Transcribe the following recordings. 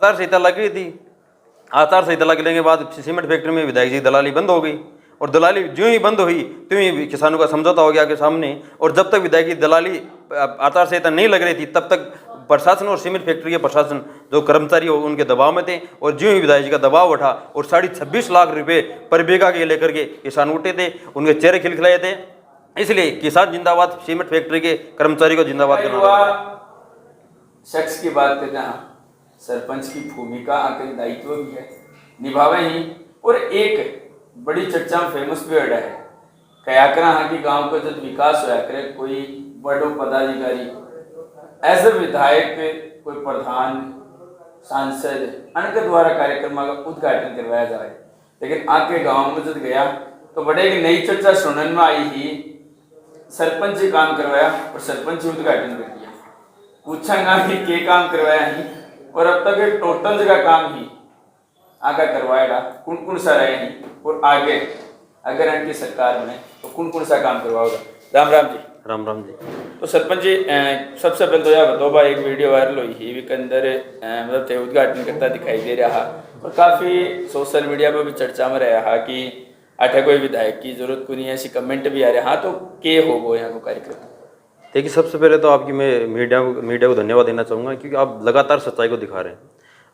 आचार संहिता लग गई थी। आचार संहिता लगने के बाद सीमेंट फैक्ट्री में विधायक जी दलाली बंद हो गई, और दलाली जो ही बंद हुई तो ही किसानों का समझौता हो गया के सामने। और जब तक विधायक की दलाली आचार संहिता नहीं लग रही थी तब तक प्रशासन और सीमेंट फैक्ट्री के प्रशासन जो कर्मचारी हो उनके दबाव में थे। और जो ही विधायक जी का दबाव उठा और 26.5 लाख रुपए पर बीघा के लेकर के किसान उठे थे, उनके चेहरे खिलखिलाए थे। इसलिए किसान जिंदाबाद, सीमेंट फैक्ट्री के कर्मचारी को जिंदाबाद करना। शख्स की बात करते हैं, सरपंच की भूमिका आकर दायित्व भी है, निभावे ही। और एक बड़ी चर्चा में फेमस भी है कया करा हाँ कि गांव का जब विकास होया करे, कोई बड़ो पदाधिकारी एज ए विधायक, कोई प्रधान, सांसद अनके द्वारा कार्यक्रम का उद्घाटन करवाया जाए। लेकिन आके गांव में जब गया तो बड़े एक नई चर्चा सुनने में आई ही, सरपंच जी काम करवाया और सरपंच जी उद्घाटन कर दिया। पूछांगा कि के काम करवाया ही, और अब तक टोटल जगह काम ही आगे करवाएगा, कौन कौन सा रहे ही, और आगे अगर इनकी सरकार बने तो कौन कौन सा काम करवाओगा। राम राम जी। राम राम जी। तो सरपंच जी, सबसे पहले तो यह बताओ भाई, एक वीडियो वायरल हुई ही वी के अंदर मतलब थे उद्घाटन करता दिखाई दे रहा, और काफ़ी सोशल मीडिया पर भी चर्चा में रहा कि अठे कोई विधायक की जरूरत को नहीं है, ऐसी कमेंट भी आ रहे। हाँ, तो के हो वो यहाँ को कार्यक्रम? देखिए, सबसे पहले तो आपकी मैं मीडिया को धन्यवाद देना चाहूँगा, क्योंकि आप लगातार सच्चाई को दिखा रहे हैं।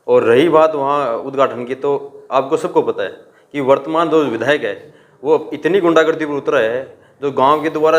और रही बात वहाँ उद्घाटन की, तो आपको सबको पता है कि वर्तमान जो विधायक है वो इतनी गुंडागर्दी पर उतरा है, जो गांव के द्वारा,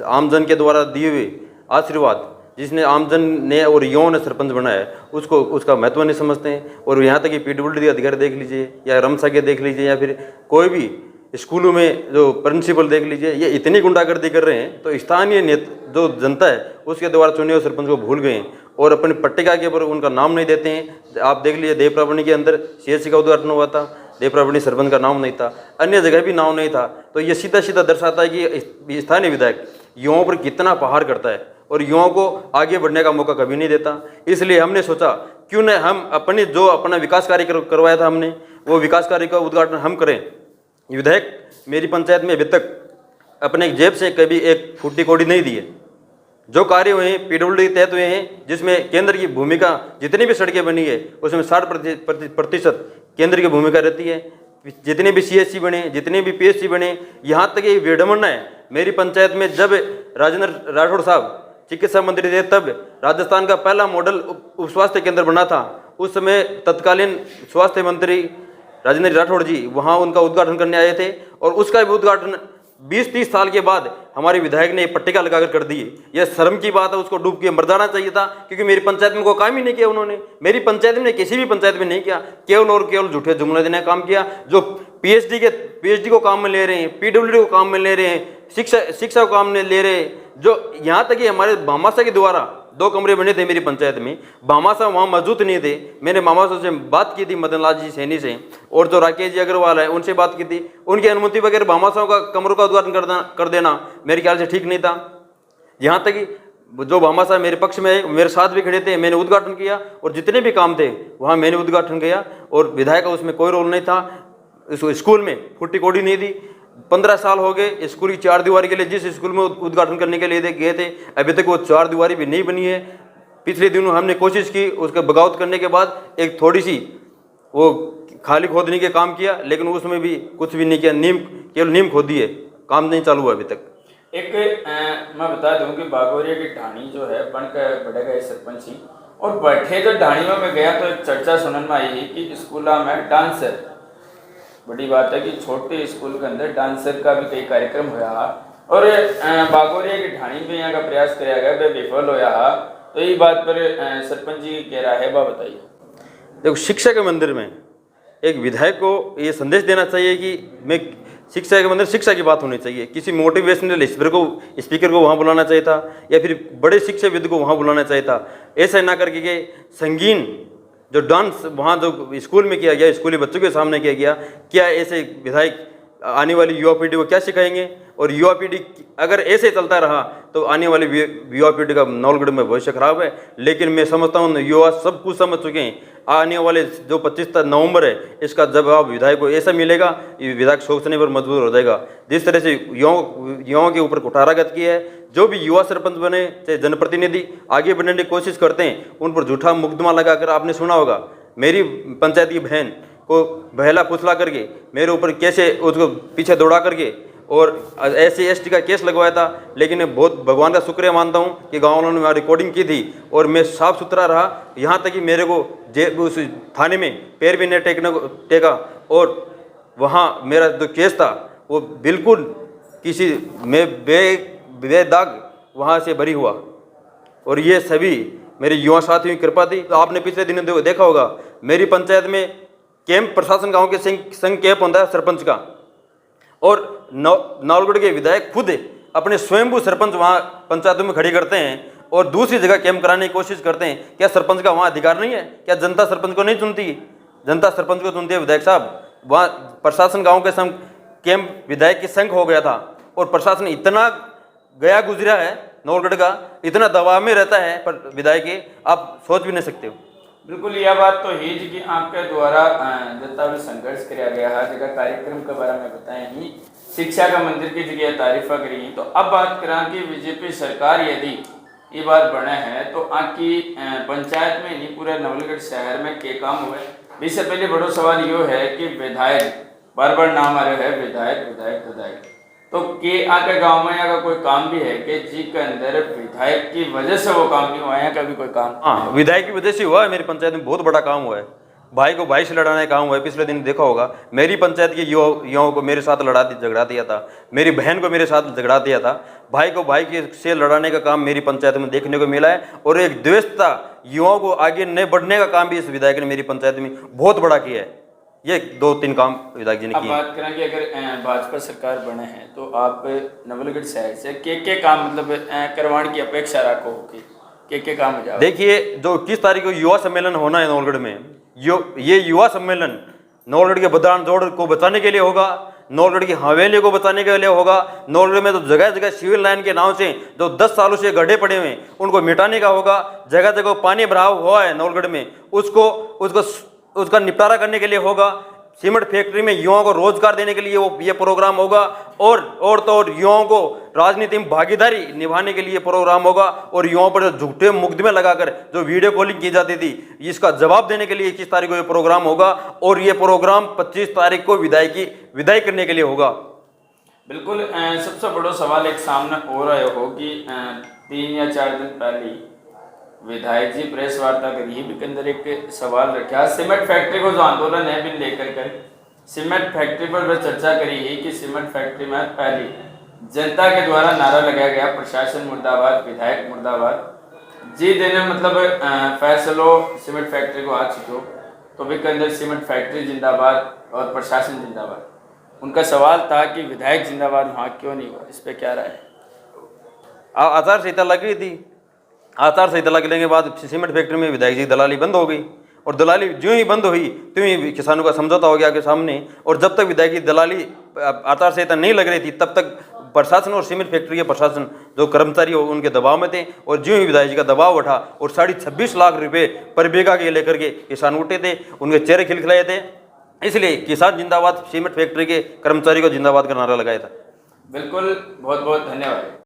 आमजन के द्वारा दिए हुए आशीर्वाद, जिसने आमजन ने और युवाओं ने सरपंच बनाया है, उसका महत्व नहीं समझते हैं। और यहाँ तक कि PWD अधिकारी देख लीजिए, या रमसागे देख लीजिए, या फिर कोई भी स्कूलों में जो प्रिंसिपल देख लीजिए, ये इतनी गुंडागर्दी कर रहे हैं। तो स्थानीय जो जनता है उसके द्वारा चुने हुए सरपंच को भूल गए हैं और अपनी पट्टिका के ऊपर उनका नाम नहीं देते हैं। आप देख लीजिए, देवप्रावणी के अंदर CSC का उद्घाटन हुआ था, देवप्रावणी सरपंच का नाम नहीं था, अन्य जगह भी नाम नहीं था। तो ये सीधा सीधा दर्शाता है कि स्थानीय विधायक युवाओं पर कितना प्रहार करता है और युवाओं को आगे बढ़ने का मौका कभी नहीं देता। इसलिए हमने सोचा क्यों न हम अपना विकास कार्य करवाया था हमने, वो विकास कार्य का उद्घाटन हम करें। विधायक मेरी पंचायत में अभी तक अपने जेब से कभी एक फूटी कौड़ी नहीं दी है। जो कार्य हुए हैं PWD तहत हुए हैं, जिसमें केंद्र की भूमिका, जितनी भी सड़कें बनी है उसमें 60% केंद्र की भूमिका रहती है। जितने भी CSC बने, जितने भी PSC बने, यहाँ तक ये विडम्बना है, मेरी पंचायत में जब राजेंद्र राठौड़ साहब चिकित्सा मंत्री थे तब राजस्थान का पहला मॉडल उप स्वास्थ्य केंद्र बना था। उस समय तत्कालीन स्वास्थ्य मंत्री राजेंद्र राठौड़ जी वहाँ उनका उद्घाटन करने आए थे, और उसका भी उद्घाटन 20-30 साल के बाद हमारे विधायक ने पट्टिका लगाकर कर दी। यह शर्म की बात है, उसको डूब के मर जाना चाहिए था, क्योंकि मेरी पंचायत में कोई काम ही नहीं किया उन्होंने। मेरी पंचायत में, किसी भी पंचायत में नहीं किया, केवल और केवल झूठे जुमले देने का काम किया। जो PhD को काम में ले रहे हैं, PWD को काम में ले रहे हैं, शिक्षा को काम में ले रहे हैं। जो यहाँ तक कि हमारे भामाशाह के द्वारा 2 कमरे बने थे मेरी पंचायत में, भामाशाह वहाँ मौजूद नहीं थे। मैंने भामाशाह से बात की थी, मदन लाल जी सैनी से, और जो राकेश जी अग्रवाल है उनसे बात की थी। उनकी अनुमति बगैर भामाशाह का कमरों का उद्घाटन कर देना मेरे ख्याल से ठीक नहीं था। यहाँ तक कि जो भामाशाह मेरे पक्ष में मेरे साथ भी खड़े थे, मैंने उद्घाटन किया, और जितने भी काम थे वहाँ मैंने उद्घाटन किया, और विधायक का उसमें कोई रोल नहीं था। स्कूल में फूटी कौड़ी नहीं दी। 15 साल हो गए स्कूल की 4 दीवारी के लिए, जिस स्कूल में उद्घाटन करने के लिए गए थे, अभी तक वो 4 दीवारी भी नहीं बनी है। पिछले दिनों हमने कोशिश की, उसका बगावत करने के बाद एक थोड़ी सी वो खाली खोदने के काम किया, लेकिन उसमें भी कुछ भी नहीं किया। केवल नीम खोदी है, काम नहीं चालू हुआ अभी तक। एक मैं बता दूं कि बागोरिया की ढाणी जो है बनकर बढ़ेगा सरपंच ही, और बैठे जो ढाणी में मैं गया तो एक चर्चा सुनने में आई है कि स्कूल में डांसर, बड़ी बात है कि छोटे स्कूल के अंदर डांसर का भी कई कार्यक्रम हुआ, और बागोरिया की ढाणी में यहाँ का प्रयास किया गया, वह विफल होया। तो ये बात पर सरपंच जी कह रहा है, वह बताइए। देखो, शिक्षा के मंदिर में एक विधायक को ये संदेश देना चाहिए कि मैं शिक्षा के मंदिर, शिक्षा की बात होनी चाहिए। किसी मोटिवेशनल स्पीकर को वहाँ बुलाना चाहिए था, या फिर बड़े शिक्षाविद को वहाँ बुलाना चाहिए था। ऐसा ना करके के संगीन जो डांस वहाँ जो स्कूल में किया गया, स्कूली बच्चों के सामने किया गया, क्या ऐसे विधायक आने वाली युवा पीढ़ी को क्या सिखाएंगे? और युवा पीढ़ी अगर ऐसे चलता रहा तो आने वाली युवा पीढ़ी का नौलगढ़ में भविष्य खराब है। लेकिन मैं समझता हूँ युवा सब कुछ समझ चुके हैं। आने वाले जो 25 नवंबर है, इसका जवाब विधायक को ऐसा मिलेगा, विधायक सोचने पर मजबूर हो जाएगा। जिस तरह से युवाओं के ऊपर कुठाराघात किया है, जो भी युवा सरपंच बने चाहे जनप्रतिनिधि आगे बढ़ने की कोशिश करते हैं, उन पर झूठा मुकदमा लगाकर, आपने सुना होगा मेरी पंचायत की बहन को बहला फुसला करके मेरे ऊपर कैसे उसको पीछे दौड़ा करके और SC/ST का केस लगवाया था। लेकिन मैं बहुत भगवान का शुक्रिया मानता हूँ कि गाँव वालों ने वहाँ रिकॉर्डिंग की थी और मैं साफ सुथरा रहा। यहाँ तक कि मेरे को उस थाने में पैर भी नहीं टेका और वहाँ मेरा जो केस था वो बिल्कुल किसी में बेदाग वहाँ से बरी हुआ। और ये सभी मेरे युवा साथियों की कृपा थी। तो आपने पिछले दिनों देखा होगा मेरी पंचायत में कैंप प्रशासन गांव के संघ कैंप होता है सरपंच का, और नावलगढ़ के विधायक खुद अपने स्वयंभू सरपंच वहाँ पंचायतों में खड़ी करते हैं और दूसरी जगह कैंप कराने की कोशिश करते हैं। क्या सरपंच का वहाँ अधिकार नहीं है? क्या जनता सरपंच को नहीं चुनती? जनता सरपंच को चुनती है विधायक साहब। वहाँ प्रशासन गाँव के संघ कैंप विधायक के संघ हो गया था और प्रशासन इतना गया गुजरा है नावलगढ़ का, इतना दबाव में रहता है पर विधायक के आप सोच भी नहीं सकते हो। बिल्कुल यह बात तो है जी कि आपके द्वारा जितना भी संघर्ष किया गया हर जगह कार्यक्रम के बारे में बताएं ही, शिक्षा का मंदिर की जगह तारीफा करी। तो अब बात करें कि बीजेपी सरकार यदि ये बात बने है तो आपकी पंचायत में नहीं पूरे नवलगढ़ शहर में के काम हुए। इससे पहले बड़ो सवाल यो है कि विधायक बार बार नाम आ रहे हैं विधायक विधायक विधायक, तो के आके गांव में यहाँ का कोई काम भी है कि जी के अंदर विधायक की वजह से वो काम नहीं हुआ है? कभी कोई काम? हाँ, विधायक की वजह से हुआ है। मेरी पंचायत में बहुत बड़ा काम हुआ है। भाई को भाई से लड़ाने का काम हुआ है। पिछले दिन देखा होगा मेरी पंचायत के युवाओं को मेरे साथ झगड़ा दिया था, मेरी बहन को मेरे साथ झगड़ा दिया था। भाई को भाई के से लड़ाने का काम मेरी पंचायत में देखने को मिला है और एक द्वेषता युवाओं को आगे नहीं बढ़ने का काम भी इस विधायक ने मेरी पंचायत में बहुत बड़ा किया है। ये 2-3 काम विधायक जी ने किए। अब बात करें कि अगर भाजपा सरकार बने हैं तो आप नवलगढ़ शहर से के काम मतलब करवाने की अपेक्षा रखो कि के काम हो जाए? देखिए, जो 21 तारीख को युवा सम्मेलन होना है नवलगढ़ में, ये युवा सम्मेलन नवलगढ़ के बदान जोड़ को बचाने के लिए होगा, नवलगढ़ की हवेली को बचाने के लिए होगा। नवलगढ़ में तो जगह जगह सिविल लाइन के नाम से जो 10 सालों से गड्ढे पड़े हुए हैं उनको मिटाने का होगा। जगह जगह पानी भराव हुआ है नवलगढ़ में, उसका निपटारा करने के लिए होगा। सीमेंट फैक्ट्री में युवाओं को रोजगार देने के लिए ये प्रोग्राम होगा और तो और युवाओं को राजनीति में भागीदारी निभाने के लिए प्रोग्राम होगा। और युवाओं पर जो झूठे मुकदमे लगाकर जो वीडियो कॉलिंग की जाती थी इसका जवाब देने के लिए 21 तारीख को ये प्रोग्राम होगा और ये प्रोग्राम 25 तारीख को विदाई करने के लिए होगा। बिल्कुल। सबसे बड़ा सवाल एक सामने हो रहा हो कि 3 या 4 दिन पहले विधायक जी प्रेस वार्ता करी है के अंदर एक सवाल रखा सीमेंट फैक्ट्री को जो आंदोलन है बिन लेकर कर सीमेंट फैक्ट्री पर चर्चा करी है कि सीमेंट फैक्ट्री में पहले जनता के द्वारा नारा लगाया गया प्रशासन मुर्दाबाद विधायक मुर्दाबाद जी देने मतलब फैसलो सीमेंट फैक्ट्री को आ चुके हो तो भी के अंदर सीमेंट फैक्ट्री जिंदाबाद और प्रशासन जिंदाबाद। उनका सवाल था कि विधायक जिंदाबाद वहाँ क्यों नहीं हुआ, इस पर क्या राय है? आचार संहिता लग गई थी। आचार संहिता लगने के बाद सीमेंट फैक्ट्री में विधायक जी दलाली बंद हो गई और दलाली जो ही बंद हुई त्यों ही किसानों का समझौता हो गया के सामने। और जब तक विधायक की दलाली आचार संहिता नहीं लग रही थी तब तक प्रशासन और सीमेंट फैक्ट्री के प्रशासन जो कर्मचारी उनके दबाव में थे और जो ही विधायक जी का दबाव उठा और 26.5 लाख रुपए पर बीघा के लेकर के किसान उठे थे, उनके चेहरे खिलखिलाए थे। इसलिए किसान जिंदाबाद सीमेंट फैक्ट्री के कर्मचारी को जिंदाबाद का नारा लगाया था। बिल्कुल, बहुत बहुत धन्यवाद।